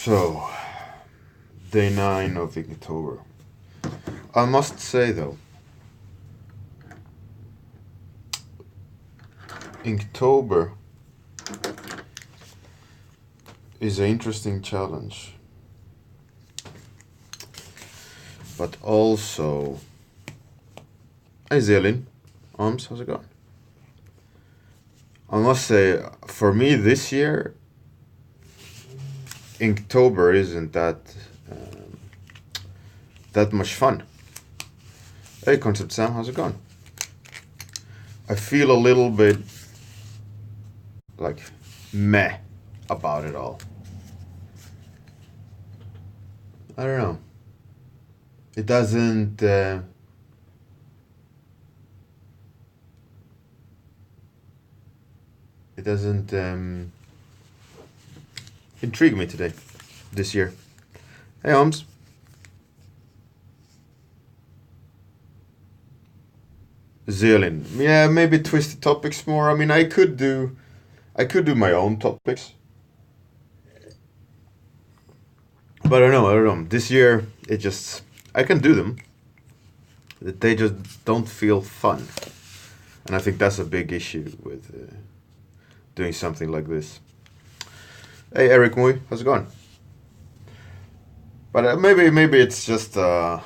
So, day 9 of October. I must say though, Inktober is an interesting challenge, but also, hey Zelin, Arms, how's it going? I must say, for me this year, Inktober isn't that much fun. Hey Concept Sam, how's it going? I feel a little bit like meh about it all. I don't know. It doesn't intrigue me today, this year. Hey Holmes. Zillion. Yeah, maybe twist the topics more. I mean, I could do my own topics. But I don't know. This year, I can do them. They just don't feel fun. And I think that's a big issue with doing something like this. Hey, Eric Mui, how's it going? But maybe it's just a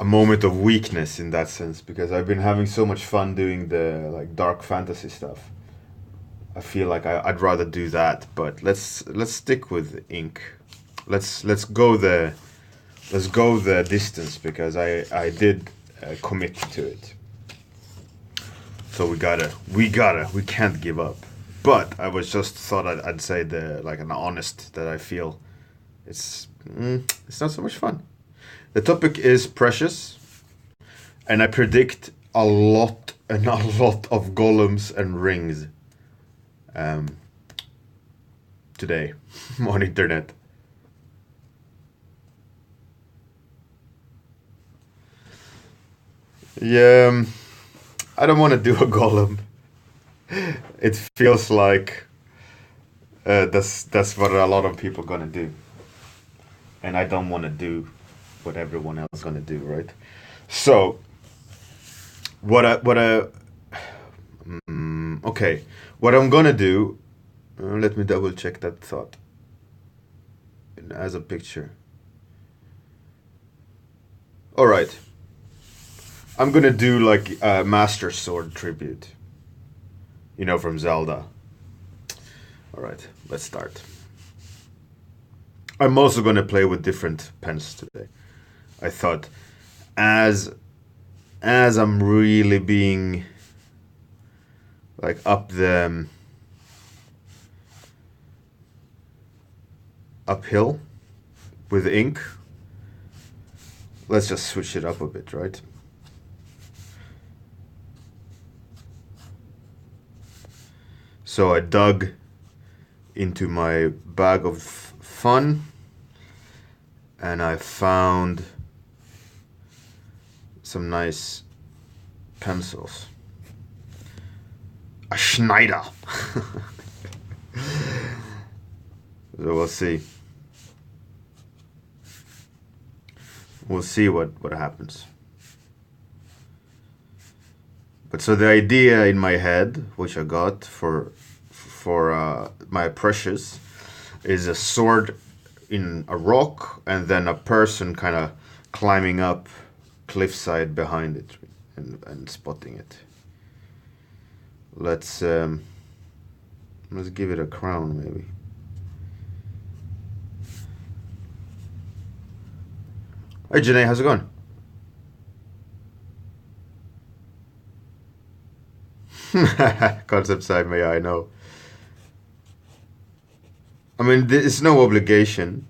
moment of weakness in that sense, because I've been having so much fun doing the like dark fantasy stuff. I feel like I'd rather do that, but let's stick with ink. Let's go the distance, because I did commit to it. So we can't give up. But I was just thought I'd say an honest that I feel it's not so much fun. The topic is precious, and I predict a lot of golems and rings today on internet. Yeah, I don't want to do a golem. It feels like that's what a lot of people gonna do, and I don't want to do what everyone else gonna do, right? So, okay, what I'm gonna do. Let me double check that thought. As a picture. All right. I'm gonna do like a Master Sword tribute. You know, from Zelda. All right, let's start. I'm also gonna play with different pens today. I thought, as I'm really being like uphill with ink, let's just switch it up a bit, right? So I dug into my bag of fun, and I found some nice pencils. A Schneider. So we'll see. We'll see what happens. But so the idea in my head, which I got for my precious, is a sword in a rock, and then a person kind of climbing up cliffside behind it and spotting it. Let's give it a crown, maybe. Hey Janae, how's it going? Concept side, may I know. I mean, it's no obligation.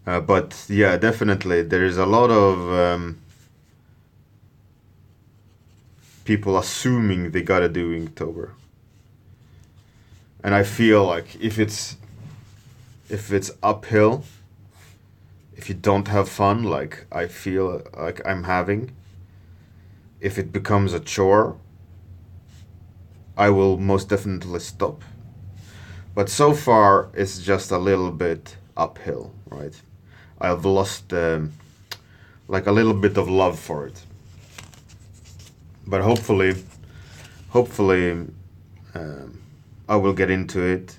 But yeah, definitely, there is a lot of people assuming they gotta do Inktober. And I feel like if it's uphill, if you don't have fun, like I feel like I'm having, if it becomes a chore, I will most definitely stop. But so far, it's just a little bit uphill, right? I've lost like a little bit of love for it. But hopefully, I will get into it,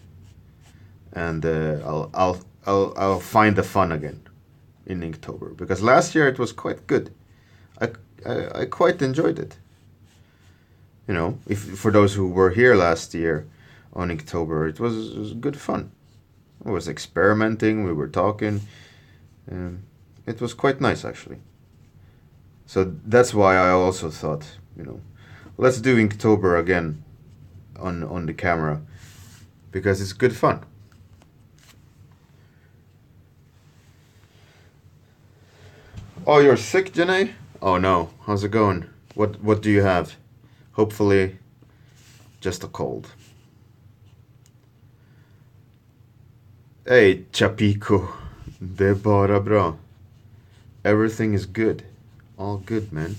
and I'll find the fun again in Inktober, because last year it was quite good. I, I quite enjoyed it. You know, if for those who were here last year on Inktober, it was good fun. I was experimenting, we were talking, it was quite nice actually. So that's why I also thought, you know, let's do Inktober again on the camera, because it's good fun. Oh, you're sick, Janae? Oh no, how's it going? What do you have? Hopefully, just a cold. Hey, Chapico. Det är bara bra. Everything is good. All good, man.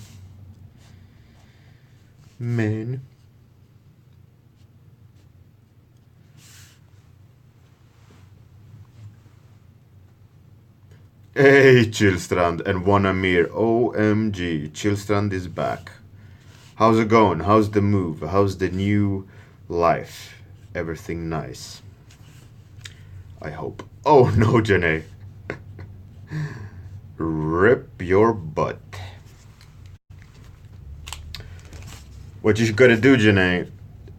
Man. Hey, Chillstrand and one Amir. OMG, Chillstrand is back. How's it going? How's the move? How's the new life? Everything nice? I hope. Oh no, Janae. Rip your butt. What you gotta do, Janae,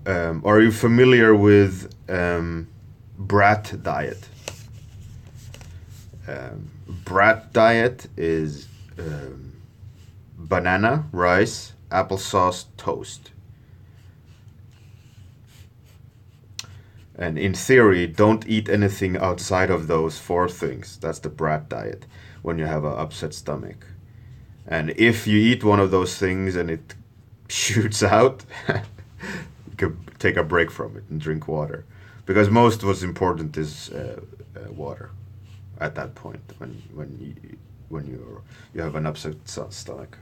are you familiar with brat diet? Brat diet is banana, rice, applesauce, toast. And in theory, don't eat anything outside of those four things. That's the brat diet, when you have an upset stomach. And if you eat one of those things and it shoots out, you could take a break from it and drink water. Because most what's important is water at that point, when you have an upset stomach.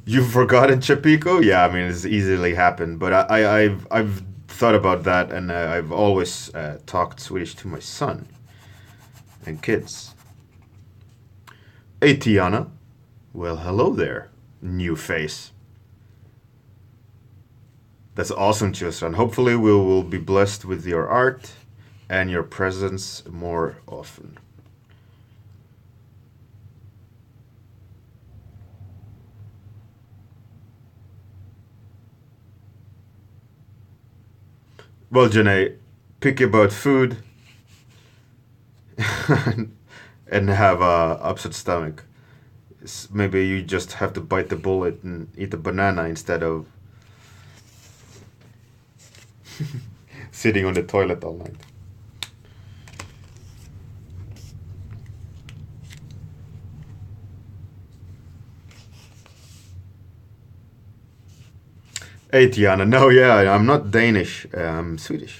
You've forgotten Chapico? Yeah, I mean it's easily happened, but I've thought about that, and I've always talked Swedish to my son and kids. Hey Tiana, well hello there, new face. That's awesome, Chilstran. Hopefully we will be blessed with your art and your presence more often. Well, Janae, picky about food and have a upset stomach. Maybe you just have to bite the bullet and eat a banana instead of sitting on the toilet all night. Hey Tiana, no, yeah, I'm not Danish, I'm Swedish.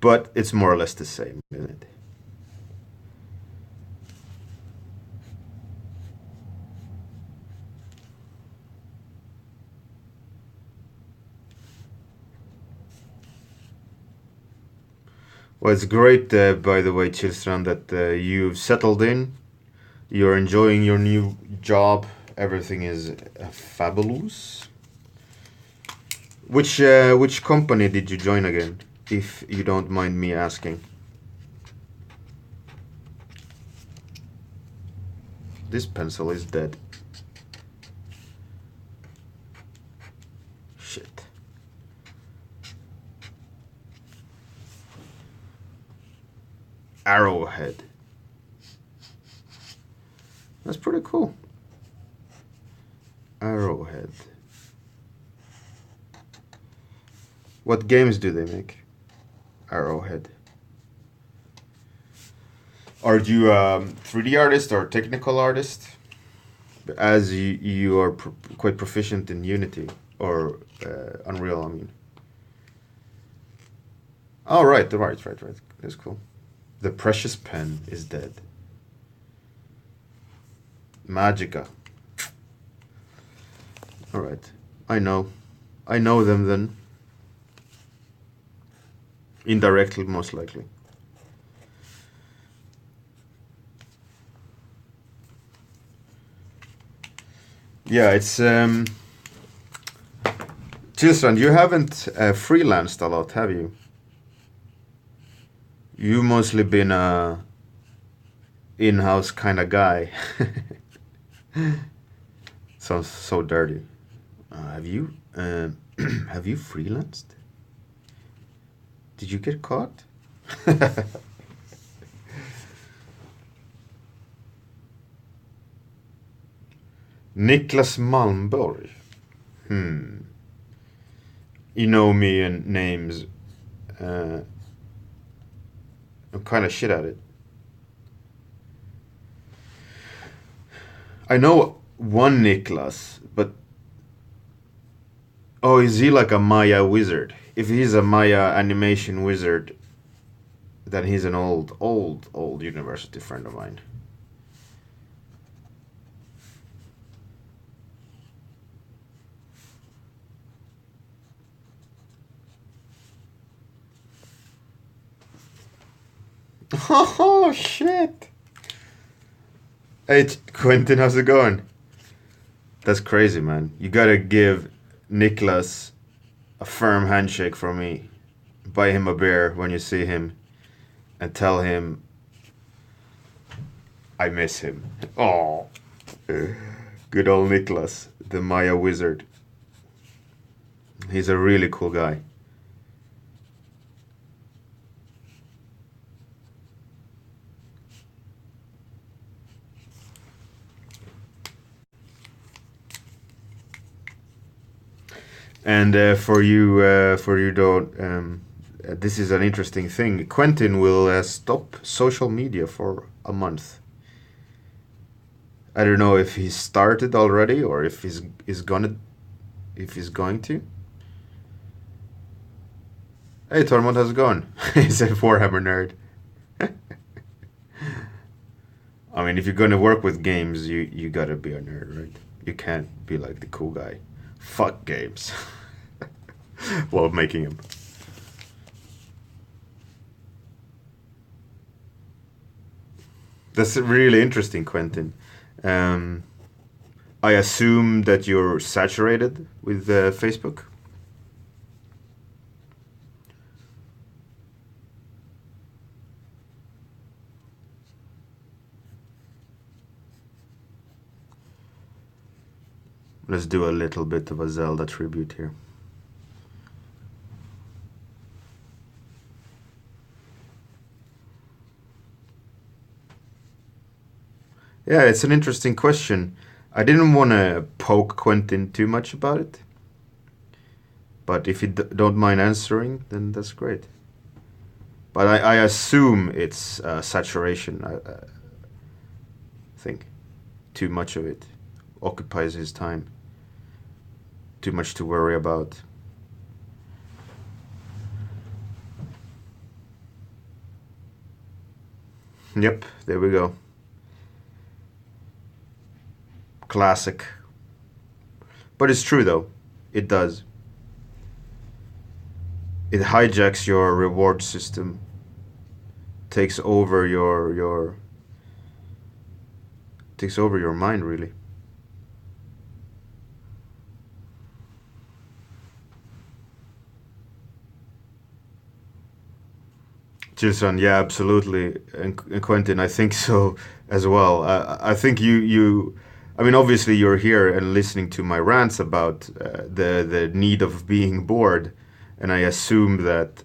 But it's more or less the same, isn't it? Well, it's great, by the way, Chilstran, that you've settled in. You're enjoying your new job. Everything is fabulous. Which company did you join again, if you don't mind me asking? This pencil is dead. Shit. Arrowhead. That's pretty cool. Arrowhead. What games do they make? Arrowhead. Are you a 3D artist or technical artist? As you are quite proficient in Unity or Unreal, I mean. Oh, right. That's cool. The precious pen is dead. Magica. All right. I know. I know them then. Indirectly, most likely. Yeah, it's Chilstrand, you haven't freelanced a lot, have you? You mostly been a in-house kind of guy. Sounds so dirty. Have you have you freelanced? Did you get caught? Niklas Malmborg. You know me and names. I'm kind of shit at it. I know one Niklas, but oh, is he like a Maya wizard? If he's a Maya animation wizard, then he's an old university friend of mine. Oh shit! Hey Quentin, how's it going? That's crazy, man. You gotta give Niklas a firm handshake from me. Buy him a beer when you see him, and tell him I miss him. Oh, good old Niklas, the Maya wizard. He's a really cool guy. And for you don't, this is an interesting thing. Quentin will stop social media for a month. I don't know if he's started already or if he's going to. Hey Tormod, how's it going? He's a Warhammer nerd. I mean, if you're gonna work with games, you gotta be a nerd, right? You can't be like the cool guy. Fuck games. While making them. That's really interesting, Quentin. I assume that you're saturated with Facebook. Let's do a little bit of a Zelda tribute here. Yeah, it's an interesting question. I didn't want to poke Quentin too much about it. But if you don't mind answering, then that's great. But I assume it's saturation, I think. Too much of it occupies his time. Too much to worry about. Yep, there we go. Classic. But it's true though. It does. It hijacks your reward system. Takes over your takes over your mind really. Gilson, yeah, absolutely, and Quentin, I think so as well. I think you, I mean, obviously you're here and listening to my rants about the need of being bored, and I assume that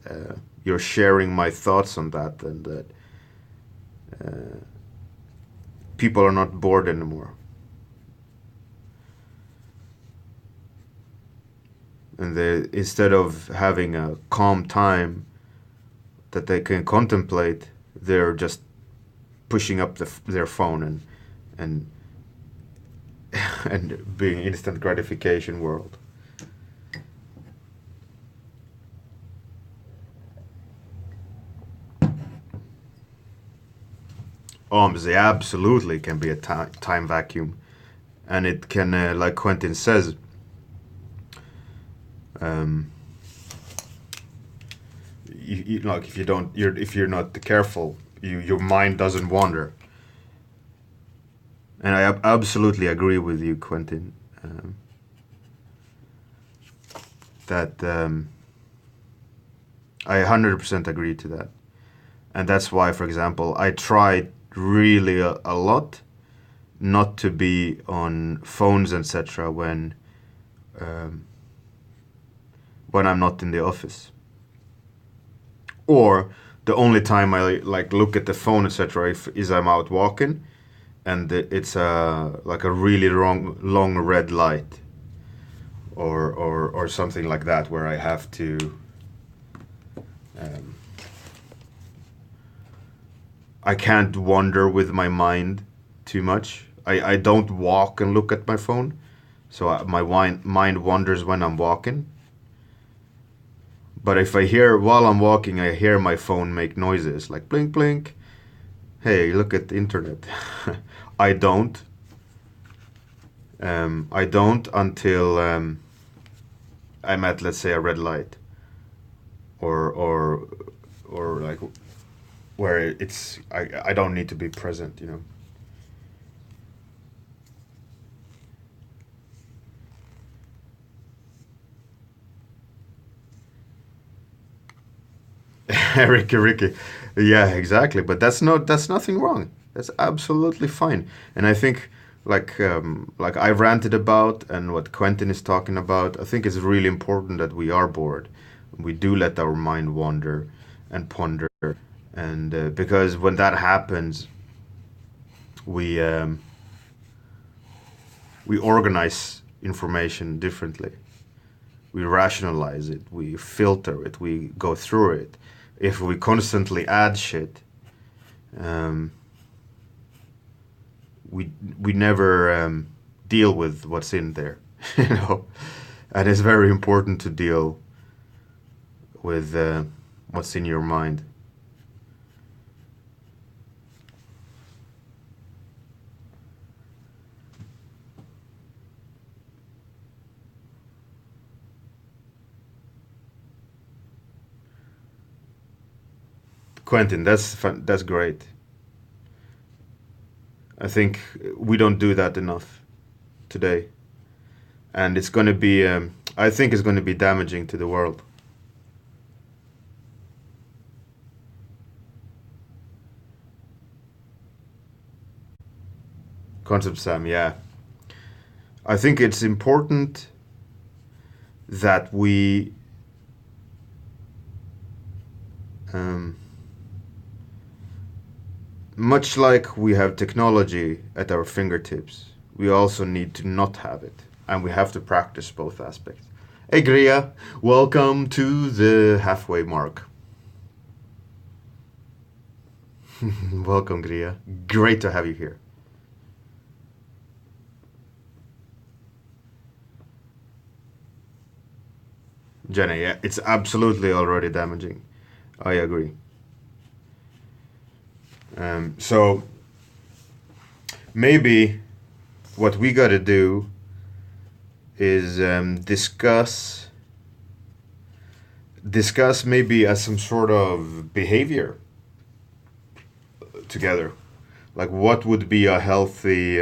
you're sharing my thoughts on that, and that people are not bored anymore, and they instead of having a calm time that they can contemplate, they're just pushing up their phone and and being instant gratification world. They absolutely can be a time vacuum, and it can, like Quentin says, um, like if you're not careful, your mind doesn't wander. And I absolutely agree with you, Quentin, that I 100% agree to that. And that's why, for example, I try really a lot not to be on phones, etc. Um, when I'm not in the office. Or the only time I like look at the phone, etc., is I'm out walking, and it's like a really long red light, or something like that, where I have to. Um, I can't wander with my mind too much. I don't walk and look at my phone, so my mind wanders when I'm walking. But if while I'm walking, I hear my phone make noises like blink blink. Hey, look at the internet. I don't. I don't until I'm at, let's say, a red light, or like where I don't need to be present, you know. Ricky, yeah, exactly. But that's nothing wrong. That's absolutely fine. And I think, like I ranted about, and what Quentin is talking about, I think it's really important that we are bored. We do let our mind wander and ponder, and because when that happens, we um, we organize information differently. We rationalize it. We filter it. We go through it. If we constantly add shit, um, we never deal with what's in there, you know. And it's very important to deal with what's in your mind. Quentin, that's fun. That's great. I think we don't do that enough today, and it's going to be. I think it's going to be damaging to the world. Concept Sam, yeah. I think it's important that we um, much like we have technology at our fingertips, we also need to not have it, and we have to practice both aspects. Hey, Gria, welcome to the halfway mark. Welcome, Gria. Great to have you here. Jenny, yeah, it's absolutely already damaging. I agree. So maybe what we got to do is discuss maybe as some sort of behavior together, like what would be a healthy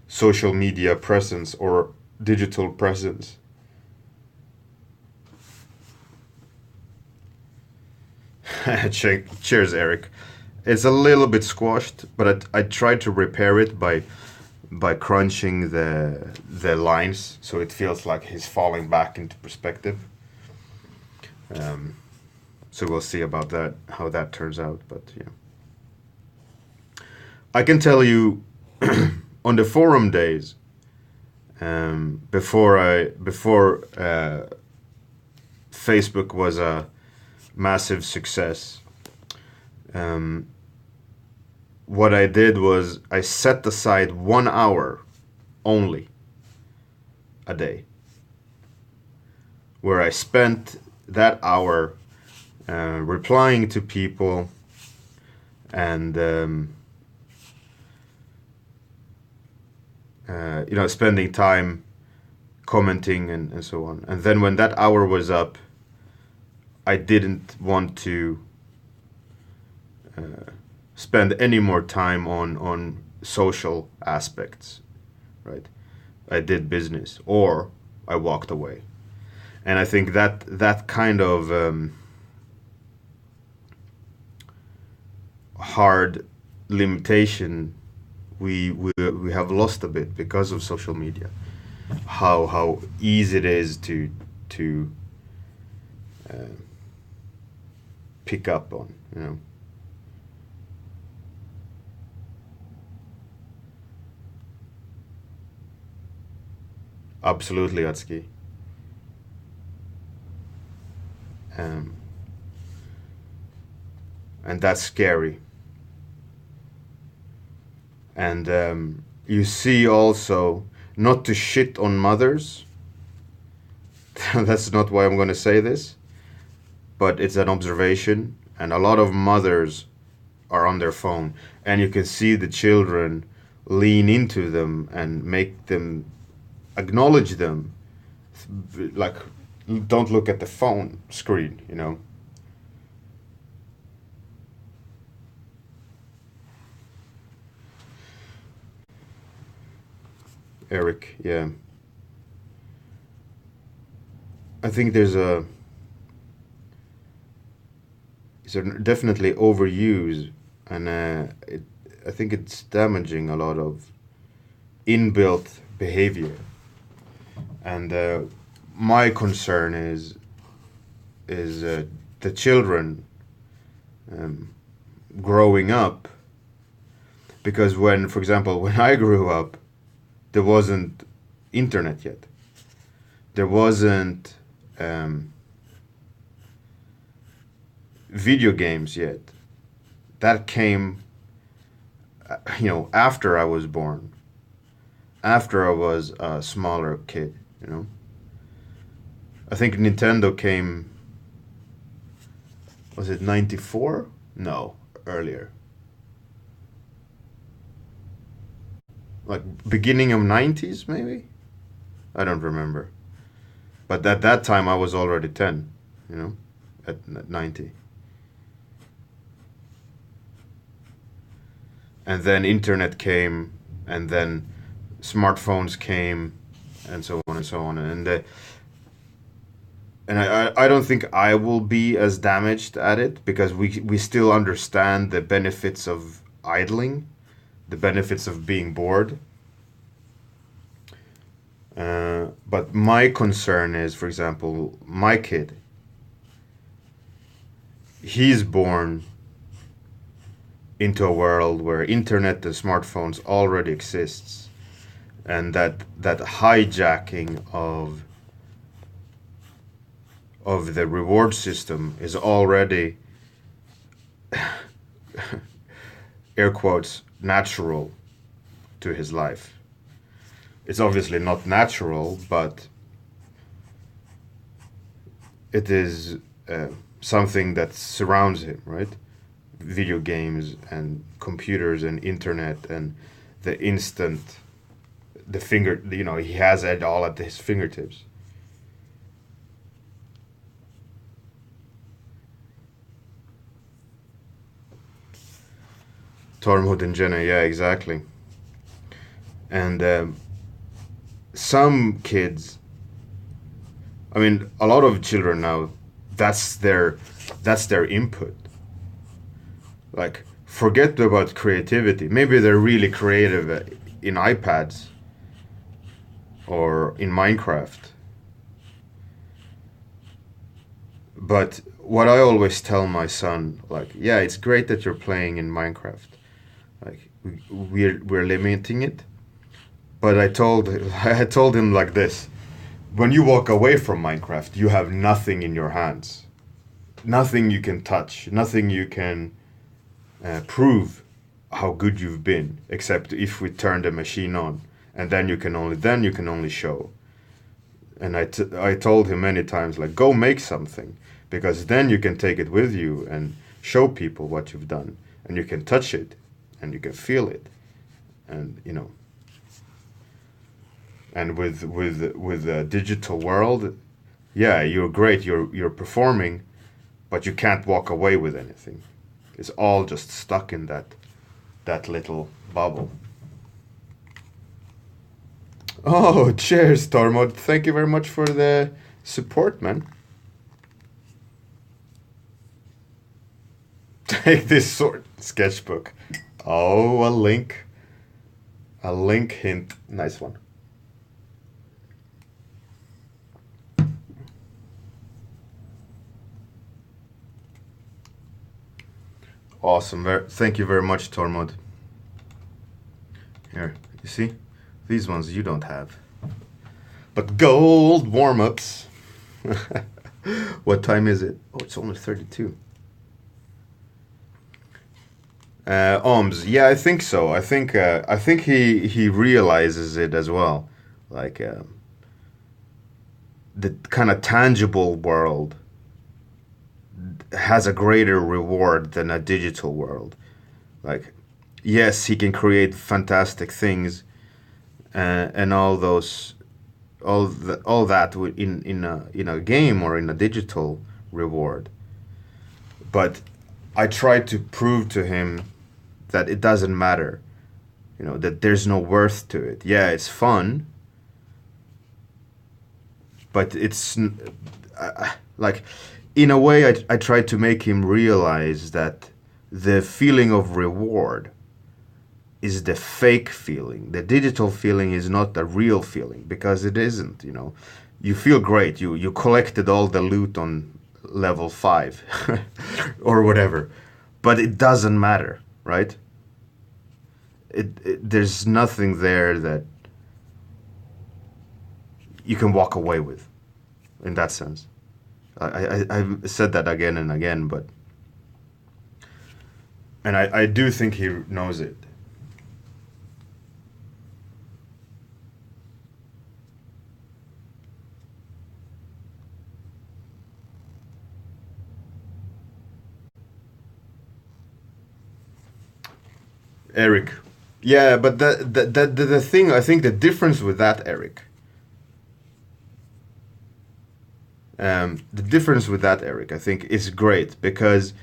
social media presence or digital presence. Cheers, Eric. It's a little bit squashed, but I tried to repair it by crunching the lines so it feels like he's falling back into perspective. Um, so we'll see about that, how that turns out. But yeah, I can tell you on the forum days, before Facebook was a massive success. Um, what I did was I set aside 1 hour only a day, where I spent that hour replying to people and spending time commenting and so on. And then when that hour was up, I didn't want to spend any more time on social aspects, right? I did business, or I walked away. And I think that kind of hard limitation we have lost a bit because of social media. How easy it is to pick up on, Absolutely, Atski. Um, and that's scary. And you see also, not to shit on mothers, that's not why I'm going to say this, but it's an observation, and a lot of mothers are on their phone, and you can see the children lean into them and make them acknowledge them, like, don't look at the phone screen, Eric, yeah. I think it's definitely overused, and I think it's damaging a lot of inbuilt behavior. And my concern is the children growing up, because for example, when I grew up, there wasn't internet yet. There wasn't video games yet. That came, after I was born, after I was a smaller kid, I think Nintendo came, was it 94? No, earlier. Like beginning of 90s, maybe? I don't remember. But at that time, I was already 10, at 90. And then internet came, and then smartphones came, and so on and so on. And I don't think I will be as damaged at it, because we still understand the benefits of idling, the benefits of being bored. But my concern is, for example, my kid. He's born into a world where internet and smartphones already exists, and that hijacking of the reward system is already air quotes natural to his life. It's obviously not natural, but it is something that surrounds him, right? Video games and computers and internet and the instant, he has it all at his fingertips. Tormod and Jenna, yeah, exactly. And some kids, I mean, a lot of children now, that's their input. Like, forget about creativity. Maybe they're really creative in iPads or in Minecraft. But what I always tell my son, like, yeah, it's great that you're playing in Minecraft. Like, we're limiting it. But I told him like this: when you walk away from Minecraft, you have nothing in your hands, nothing you can touch, nothing you can prove how good you've been, except if we turn the machine on, and then you can only show. And I told him many times, like, go make something, because then you can take it with you and show people what you've done, and you can touch it, and you can feel it, and And with the digital world, yeah, you're great, you're performing, but you can't walk away with anything. It's all just stuck in that little bubble. Oh, cheers, Tormod. Thank you very much for the support, man. Take this sword sketchbook. Oh, a link. A link hint. Nice one. Awesome. Thank you very much, Tormod. Here, you see? These ones you don't have. But gold warm-ups. What time is it? Oh, it's only 32. Ohms. Yeah, I think so. I think he realizes it as well. Like the kind of tangible world has a greater reward than a digital world. Like, yes, he can create fantastic things, and all those, all that in a game or in a digital reward. But I tried to prove to him that it doesn't matter, that there's no worth to it. Yeah, it's fun, but it's like, in a way, I tried to make him realize that the feeling of reward is the fake feeling. The digital feeling is not a real feeling, because it isn't. You feel great. You collected all the loot on level 5 or whatever, but it doesn't matter, right? There's nothing there that you can walk away with, in that sense. I've said that again and again, and I do think he knows it. Eric. Yeah, but the thing, I think the difference with that, Eric, I think is great, because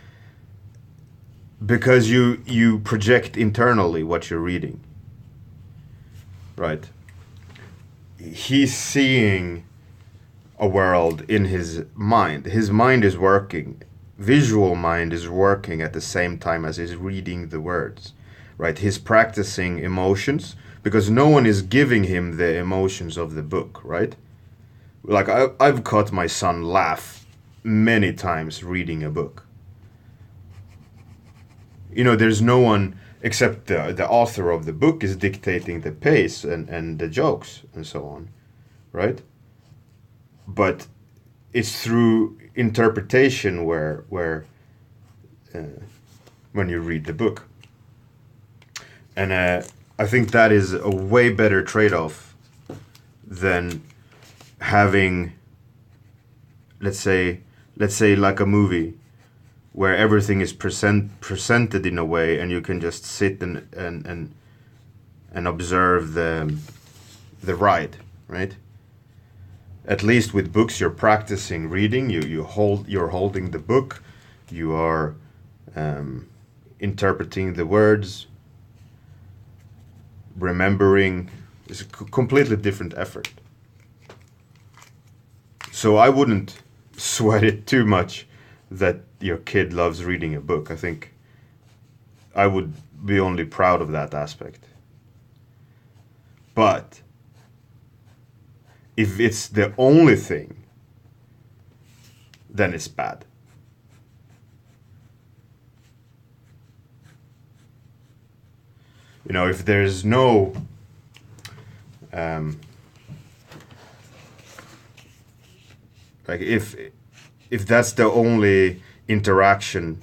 you project internally what you're reading, right? He's seeing a world in his mind. His mind is working. Visual mind is working at the same time as he's reading the words, right? He's practicing emotions, because no one is giving him the emotions of the book, right? Like, I've caught my son laugh many times reading a book. There's no one except the author of the book is dictating the pace and the jokes and so on, right? But it's through interpretation where when you read the book. And I think that is a way better trade-off than having, let's say like a movie where everything is presented in a way, and you can just sit and observe the ride, right? At least with books, you're practicing reading. You're holding the book, you are interpreting the words, remembering. It's a completely different effort. So I wouldn't sweat it too much that your kid loves reading a book. I think I would be only proud of that aspect. But if it's the only thing, then it's bad. If there's no like, if that's the only interaction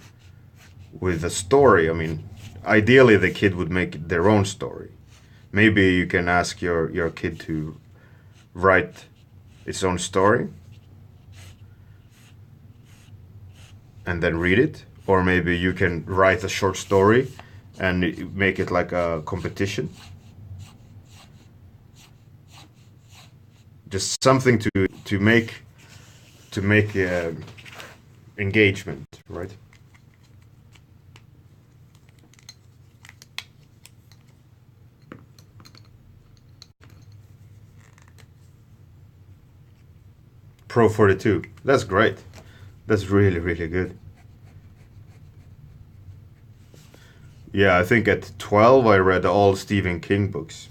with the story, I mean, ideally the kid would make their own story. Maybe you can ask your kid to write its own story and then read it, or maybe you can write a short story and make it like a competition. just something to make engagement, right? Pro 42. That's great. That's really, really good. Yeah, I think at 12 I read all Stephen King books.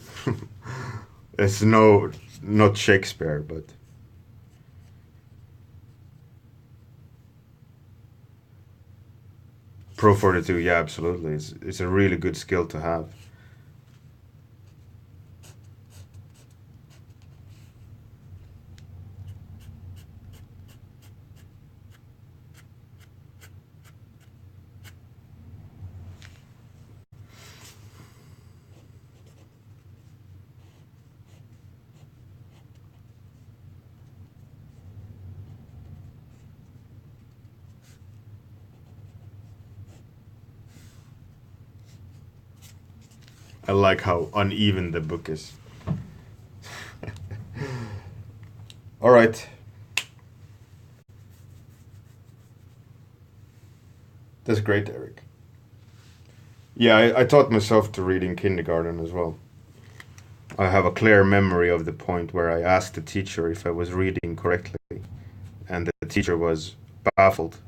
It's not Shakespeare, but Pro 42. Yeah, absolutely. It's a really good skill to have. I like how uneven the book is. All right. That's great, Eric. Yeah, I taught myself to read in kindergarten as well. I have a clear memory of the point where I asked the teacher if I was reading correctly, and the teacher was baffled